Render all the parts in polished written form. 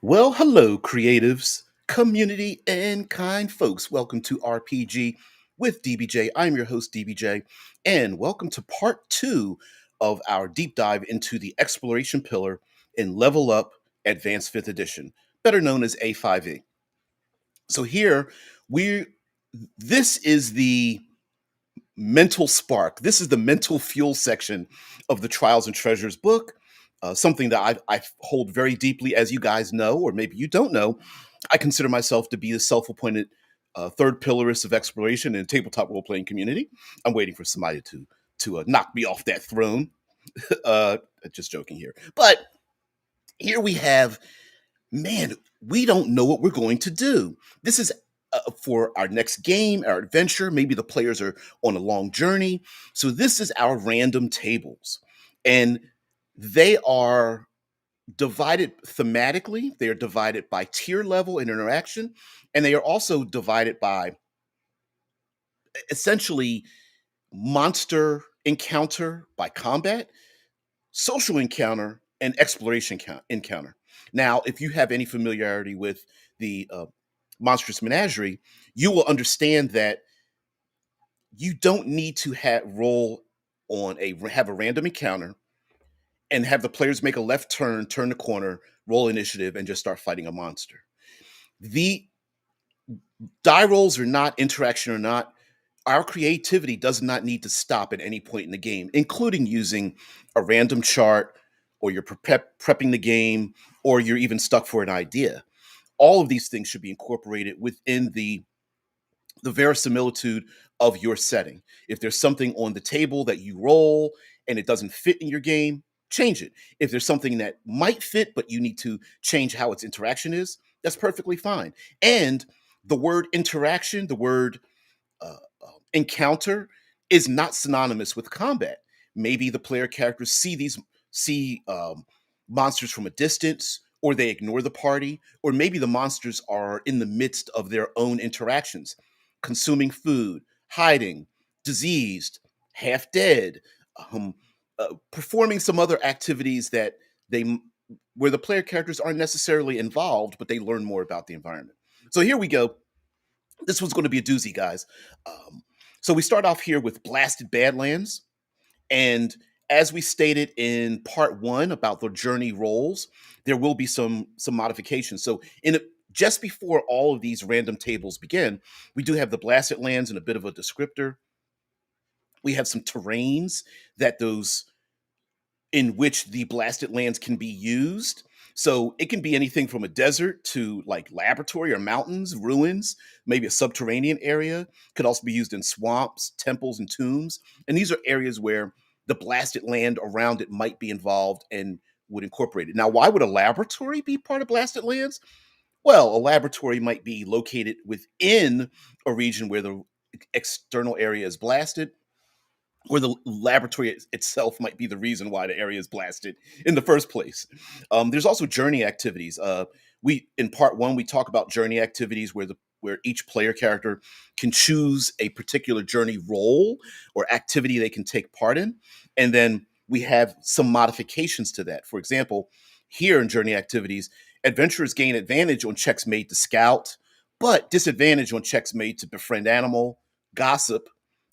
Well, hello, creatives, community, and kind folks. Welcome to RPG with DBJ. I'm your host, DBJ, and welcome to part two of our deep dive into the exploration pillar in Level Up Advanced 5th Edition, better known as A5E. So, here we this is the mental spark. This is the mental fuel section of the Trials and Treasures book. Something that I hold very deeply, as you guys know, or maybe you don't know. I consider myself to be the self-appointed third pillarist of exploration in tabletop role-playing community. I'm waiting for somebody to knock me off that throne. uh, just joking here, but here we have, man, we don't know what we're going to do. This is for our next game, our adventure. Maybe the players are on a long journey. So this is our random tables. And they are divided thematically, they are divided by tier level and interaction, and they are also divided by essentially monster encounter by combat, social encounter, and exploration encounter. Now, if you have any familiarity with the Monstrous Menagerie, you will understand that you don't need to roll on a have a random encounter and have the players make a left turn, turn the corner, roll initiative, and just start fighting a monster. The die rolls or not, interaction or not, our creativity does not need to stop at any point in the game, including using a random chart, or you're prepping the game, or you're even stuck for an idea. All of these things should be incorporated within the verisimilitude of your setting. If there's something on the table that you roll and it doesn't fit in your game, change it. If there's something that might fit, but you need to change how its interaction is, that's perfectly fine. And the word interaction, the word uh, encounter is not synonymous with combat. Maybe the player characters see monsters from a distance, or they ignore the party, or maybe the monsters are in the midst of their own interactions, consuming food, hiding, diseased, half dead, um, performing some other activities that they where the player characters aren't necessarily involved, but they learn more about the environment. So here we go. This one's going to be a doozy, guys. Um, so we start off here with Blasted Badlands. And as we stated in part one about the journey rolls, there will be some modifications. So just before all of these random tables begin, we do have the Blasted Lands and a bit of a descriptor. We have some terrains that those in which the blasted lands can be used. So it can be anything from a desert to like laboratory or mountains, ruins, maybe a subterranean area. Could also be used in swamps, temples, and tombs. And these are areas where the blasted land around it might be involved and would incorporate it. Now, why would a laboratory be part of blasted lands? Well, a laboratory might be located within a region where the external area is blasted, or the laboratory itself might be the reason why the area is blasted in the first place. There's also journey activities. We in part one we talk about journey activities where each player character can choose a particular journey role or activity they can take part in, and then we have some modifications to that. For example, here in journey activities, adventurers gain advantage on checks made to scout, but disadvantage on checks made to befriend animal, gossip,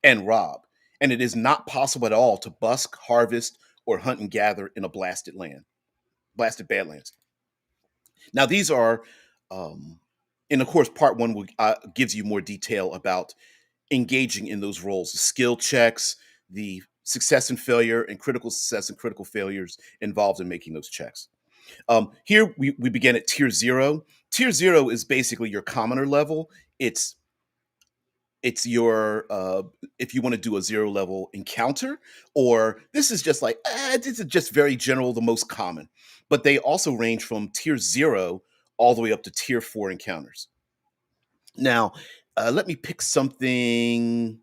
and rob, and it is not possible at all to busk, harvest, or hunt and gather in a blasted badlands. Now, these are, um, and of course, part one gives you more detail about engaging in those roles, the skill checks, the success and failure, and critical success and critical failures involved in making those checks. Here we begin at tier zero. Tier zero is basically your commoner level. It's your if you want to do a zero level encounter, or this is just like this is just very general, the most common, but they also range from tier zero all the way up to tier four encounters. Now, let me pick something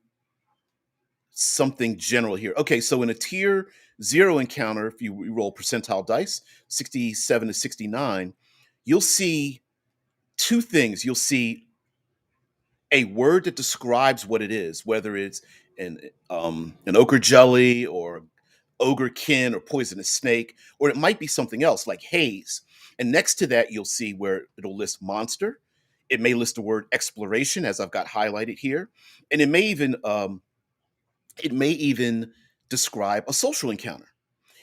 general here. Okay, so in a tier zero encounter, if you roll percentile dice, 67 to 69, you'll see two things. You'll see a word that describes what it is, whether it's an ochre jelly or ogre kin or poisonous snake, or it might be something else like haze. And next to that, you'll see where it'll list monster. It may list the word exploration, as I've got highlighted here, and it may even describe a social encounter.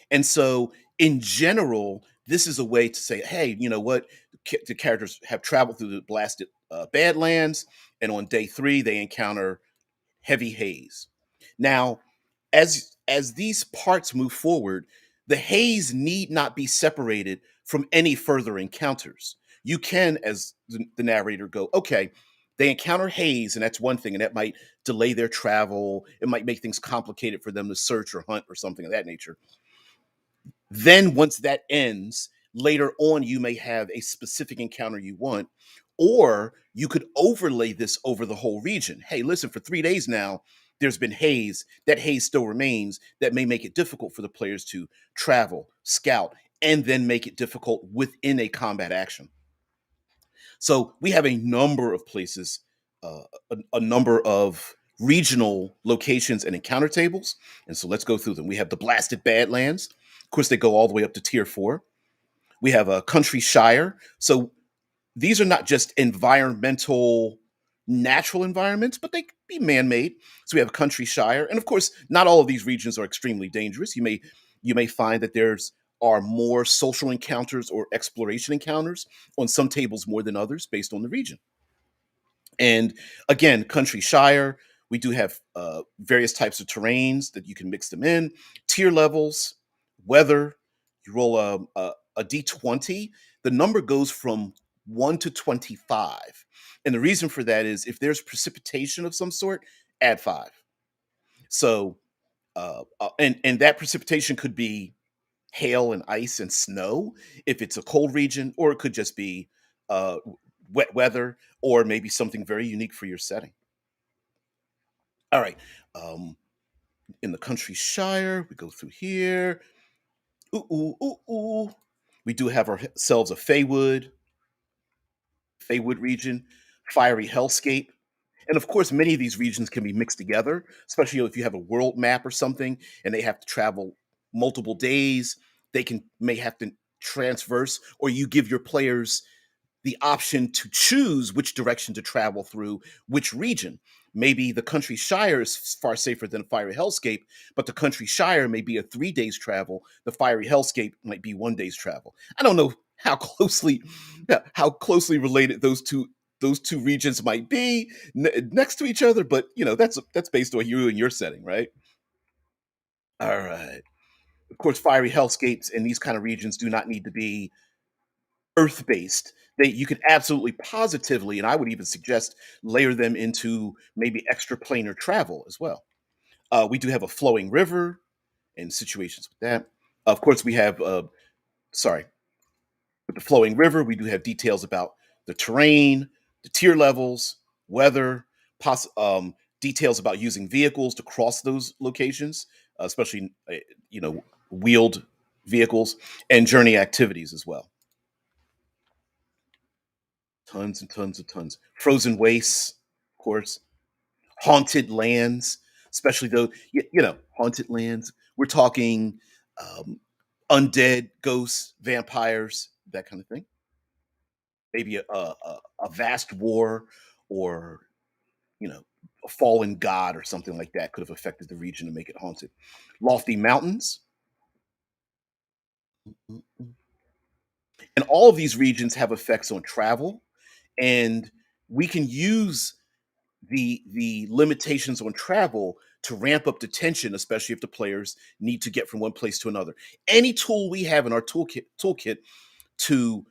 And so, in general, this is a way to say, hey, you know what? The characters have traveled through the blasted badlands, and on day three, they encounter heavy haze. Now, as these parts move forward, the haze need not be separated from any further encounters. You can, as the narrator, go, okay, they encounter haze, and that's one thing, and that might delay their travel. It might make things complicated for them to search or hunt or something of that nature. Then once that ends, later on you may have a specific encounter you want, or you could overlay this over the whole region. Hey, listen, for 3 days now, there's been haze. That haze still remains. That may make it difficult for the players to travel, scout, and then make it difficult within a combat action. So we have a number of places, a number of regional locations and encounter tables. And so let's go through them. We have the Blasted Badlands. Of course, they go all the way up to tier 4. We have a Country Shire. So these are not just environmental, natural environments, but they can be man-made. So we have a Country Shire. And of course, not all of these regions are extremely dangerous. You may find that there's are more social encounters or exploration encounters on some tables more than others based on the region. And again, Country Shire, we do have various types of terrains that you can mix them in, tier levels, weather. You roll a d20. The number goes from 1 to 25. And the reason for that is if there's precipitation of some sort, add 5. So, and that precipitation could be hail and ice and snow if it's a cold region, or it could just be uh, wet weather, or maybe something very unique for your setting. All right. Um, in the Country Shire, we go through here. Ooh, ooh, ooh, ooh. We do have ourselves a Feywood region, Fiery Hellscape. And of course, many of these regions can be mixed together, especially if you have a world map or something and they have to travel multiple days. They may have to transverse, or you give your players the option to choose which direction to travel through which region. Maybe the Country Shire is far safer than Fiery Hellscape, but the Country Shire may be a 3 days travel. The Fiery Hellscape might be 1 day's travel. I don't know how closely related those two regions might be next to each other, but that's based on you and your setting, right? All right. Of course, Fiery Hellscapes in these kind of regions do not need to be earth based. You could absolutely positively, and I would even suggest, layer them into maybe extra planar travel as well. We do have a flowing river and situations with that. Of course, we have sorry, with the flowing river, we do have details about the terrain, the tier levels, weather, details about using vehicles to cross those locations, especially you know wheeled vehicles, and journey activities as well. Tons and tons and tons. Frozen wastes, of course. Haunted lands, especially though haunted lands. We're talking um, undead, ghosts, vampires, that kind of thing. Maybe a vast war, or you know a fallen god or something like that could have affected the region to make it haunted. Lofty mountains, and all of these regions have effects on travel, and we can use the limitations on travel to ramp up the tension, especially if the players need to get from one place to another. Any tool we have in our toolkit to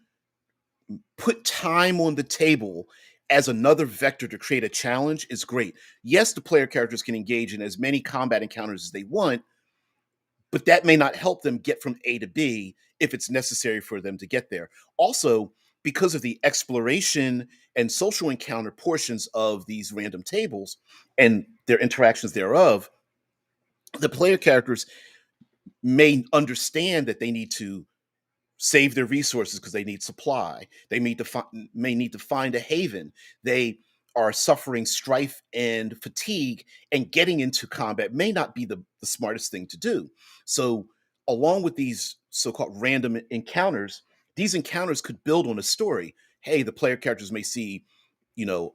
put time on the table as another vector to create a challenge is great. Yes, the player characters can engage in as many combat encounters as they want, but that may not help them get from A to B if it's necessary for them to get there. Also, because of the exploration and social encounter portions of these random tables and their interactions thereof, the player characters may understand that they need to save their resources because they need supply. They may need to find a haven. They are suffering strife and fatigue, and getting into combat may not be the smartest thing to do. So, along with these so called random encounters, these encounters could build on a story. Hey, the player characters may see, you know,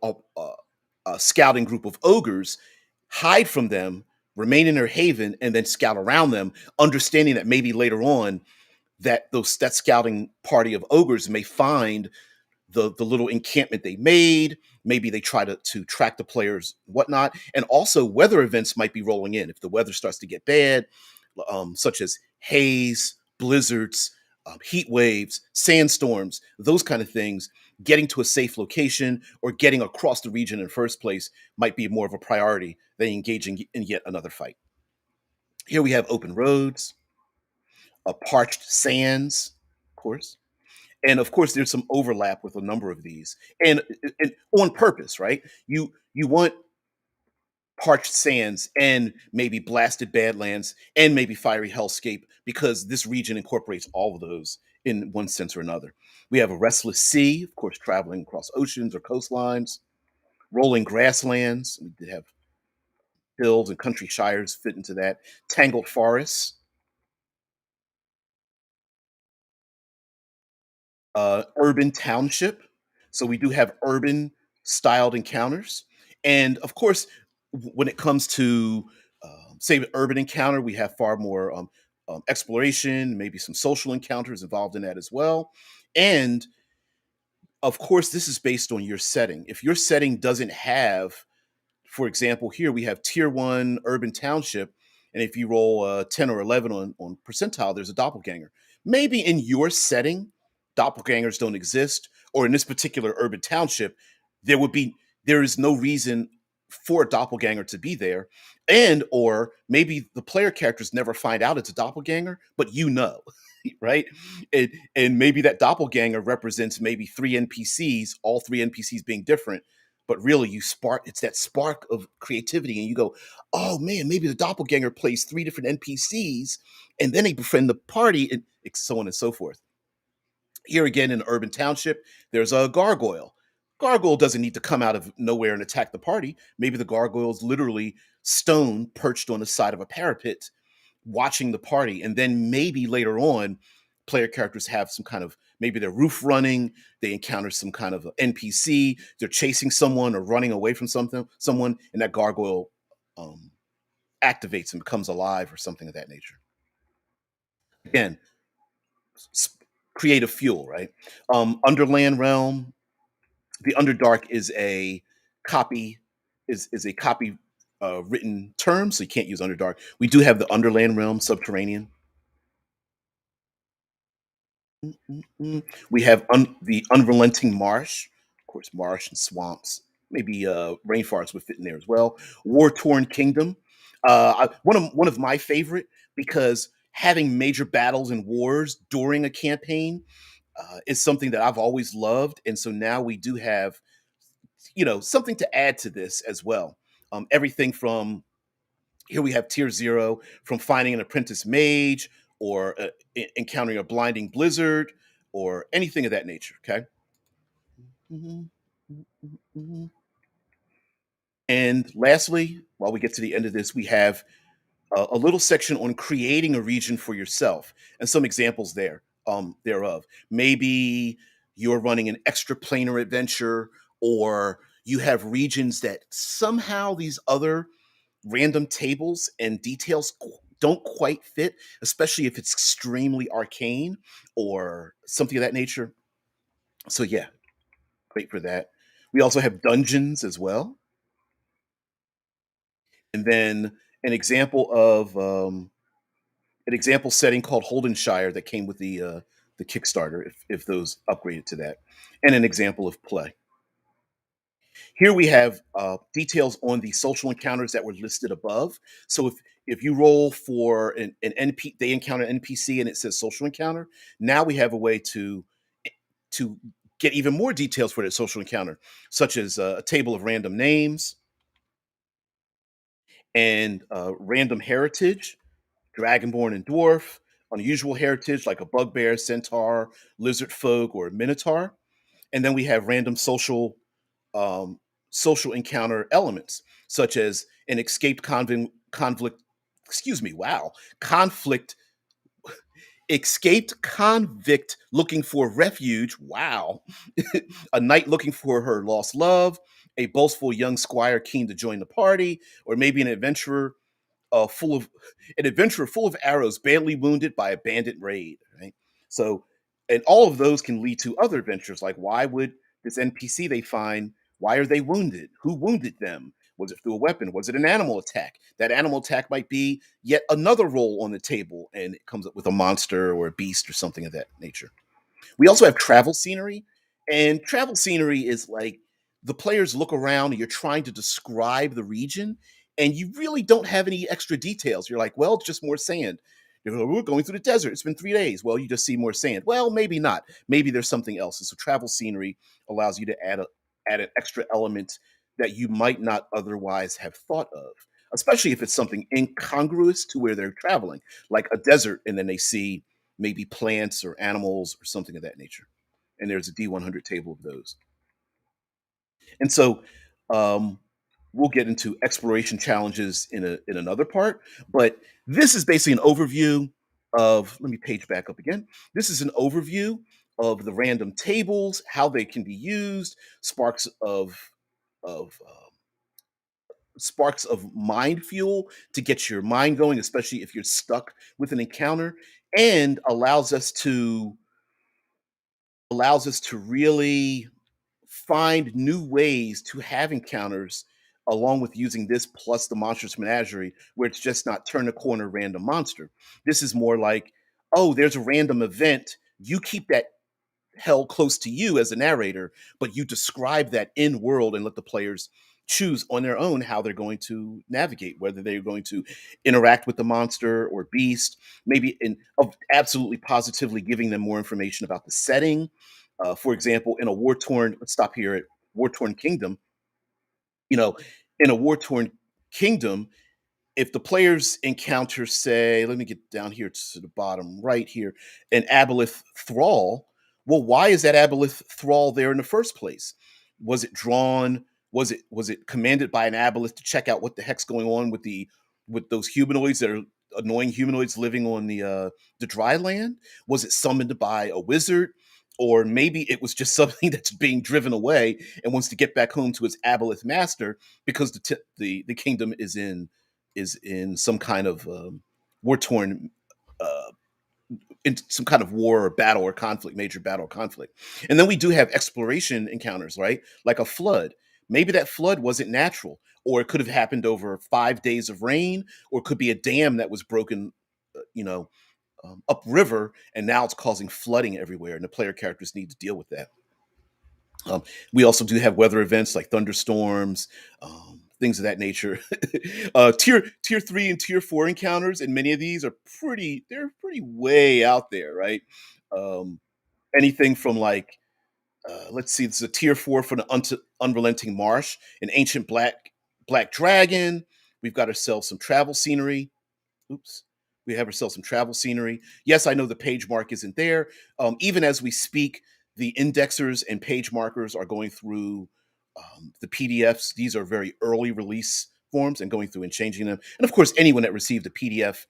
a scouting group of ogres, hide from them, remain in their haven, and then scout around them, understanding that maybe later on that scouting party of ogres may find the little encampment they made. Maybe they try to track the players, whatnot, and also weather events might be rolling in if the weather starts to get bad, such as haze, blizzards, heat waves, sandstorms, those kind of things. Getting to a safe location or getting across the region in the first place might be more of a priority than engaging in yet another fight. Here we have open roads, parched sands, of course, and of course there's some overlap with a number of these, and on purpose, right? You want parched sands and maybe blasted badlands and maybe fiery hellscape because this region incorporates all of those in one sense or another. We have a restless sea, of course, traveling across oceans or coastlines, rolling grasslands. We did have hills and country shires fit into that, tangled forests, urban township. So we do have urban styled encounters. And of course, when it comes to, say, the urban encounter, we have far more exploration, maybe some social encounters involved in that as well. And of course, this is based on your setting. If your setting doesn't have, for example, here we have tier one urban township, and if you roll 10 or 11 on percentile, there's a doppelganger. Maybe in your setting, doppelgangers don't exist, or in this particular urban township, there would be there is no reason for a doppelganger to be there, and or maybe the player characters never find out it's a doppelganger, but you know, right? And maybe that doppelganger represents maybe three NPCs, all three NPCs being different, but really it's that spark of creativity, and you go, oh man, maybe the doppelganger plays three different NPCs, and then they befriend the party, and so on and so forth. Here again in urban township, there's a gargoyle. Gargoyle doesn't need to come out of nowhere and attack the party. Maybe the gargoyle is literally stone perched on the side of a parapet watching the party, and then maybe later on player characters have some kind of, maybe they're roof running, they encounter some kind of NPC, they're chasing someone or running away from someone, and that gargoyle um, activates and becomes alive or something of that nature. Again, s- creative fuel, right? Underland realm, the Underdark is a copy is a copy written term, so you can't use Underdark. We do have the Underland realm, Subterranean. We have the unrelenting marsh, of course, marsh and swamps. Maybe rainforest would fit in there as well. War torn kingdom, one of my favorite, because having major battles and wars during a campaign is something that I've always loved, and so now we do have, something to add to this as well. Everything from, here we have tier zero, from finding an apprentice mage or encountering a blinding blizzard or anything of that nature. Okay. Mhm, mhm, mhm. And lastly, while we get to the end of this, we have a little section on creating a region for yourself and some examples thereof. Maybe you're running an extra planar adventure, or you have regions that somehow these other random tables and details don't quite fit, especially if it's extremely arcane or something of that nature. So yeah, great for that. We also have dungeons as well, and then an example of an example setting called Holdenshire that came with the Kickstarter, if those upgraded to that, and an example of play. Here we have details on the social encounters that were listed above. So if you roll for an NP, they encounter an NPC and it says social encounter. Now we have a way to get even more details for that social encounter, such as a table of random names and random heritage, dragonborn and dwarf, unusual heritage like a bugbear, centaur, lizard folk, or a minotaur, and then we have random um, social encounter elements, such as an escaped conflict. Excuse me. Wow, conflict escaped convict looking for refuge. Wow. A knight looking for her lost love, a boastful young squire keen to join the party, or maybe full of an adventurer full of arrows, badly wounded by a bandit raid. Right. So, and all of those can lead to other adventures. Like, why would this NPC they find? Why are they wounded? Who wounded them? Was it through a weapon? Was it an animal attack? That animal attack might be yet another roll on the table, and it comes up with a monster or a beast or something of that nature. We also have travel scenery, and travel scenery is like the players look around and you're trying to describe the region, and you really don't have any extra details. You're like, well, it's just more sand. We're going through the desert. It's been 3 days. Well, you just see more sand. Well, maybe not. Maybe there's something else. And so travel scenery allows you to add an extra element that you might not otherwise have thought of, especially if it's something incongruous to where they're traveling, like a desert, and then they see maybe plants or animals or something of that nature. And there's a D100 table of those. And so um, we'll get into exploration challenges in another part, but this is basically an overview of, let me page back up again. This is an overview of the random tables, how they can be used, of sparks of mind fuel to get your mind going, especially if you're stuck with an encounter, and allows us to really find new ways to have encounters along with using this plus the monstrous menagerie, where it's just not turn a corner random monster. This is more like, oh, there's a random event. You keep that held close to you as a narrator, but you describe that in world and let the players choose on their own how they're going to navigate, whether they're going to interact with the monster or beast, maybe in of absolutely positively giving them more information about the setting. For example, in a war torn, let's stop here at war torn kingdom. You know, in a war torn kingdom, if the players encounter, say, let me get down here to the bottom right here, an aboleth thrall, well, why is that aboleth thrall there in the first place? Was it drawn? Was it commanded by an aboleth to check out what the heck's going on with those humanoids that are annoying humanoids living on the dry land? Was it summoned by a wizard? Or maybe it was just something that's being driven away and wants to get back home to its aboleth master because the kingdom is in some kind of war torn uh, in some kind of war or battle or conflict, major battle or conflict. And then we do have exploration encounters, right? Like a flood. Maybe that flood wasn't natural, or it could have happened over 5 days of rain, or it could be a dam that was broken, upriver, and now it's causing flooding everywhere, and the player characters need to deal with that. We also do have weather events like thunderstorms, things of that nature. Tier 3 and tier 4 encounters, and many of these are pretty way out there, right? Um, Anything from like, let's see, this is a tier 4 for the unrelenting marsh, an ancient black dragon. We've got ourselves some travel scenery. Oops. We have ourselves some travel scenery. Yes, I know the page mark isn't there. Even as we speak, the indexers and page markers are going through the PDFs. These are very early release forms and going through and changing them. And of course, anyone that received a PDF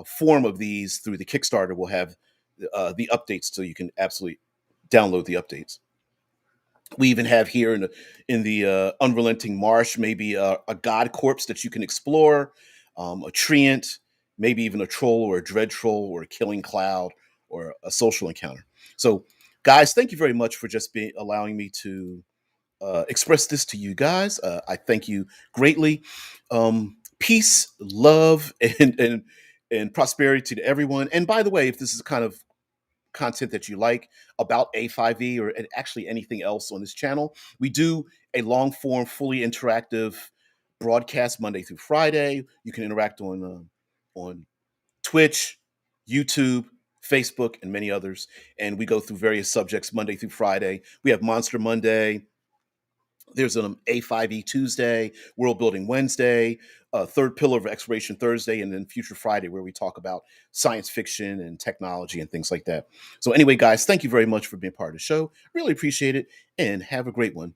form of these through the Kickstarter will have the updates, so you can absolutely download the updates. We even have here in the unrelenting marsh maybe a god corpse that you can explore, a treant, maybe even a troll or a dread troll or a killing cloud or a social encounter. So, guys, thank you very much for just allowing me to express this to you guys. I thank you greatly. Peace, love, and prosperity to everyone. And by the way, if this is kind of content that you like about A5E or actually anything else on this channel, we do a long form, fully interactive broadcast Monday through Friday. You can interact on Twitch, YouTube, Facebook, and many others. And we go through various subjects Monday through Friday. We have Monster Monday. There's an A5E Tuesday, World Building Wednesday, Third Pillar of Exploration Thursday, and then Future Friday, where we talk about science fiction and technology and things like that. So, anyway, guys, thank you very much for being part of the show. Really appreciate it, and have a great one.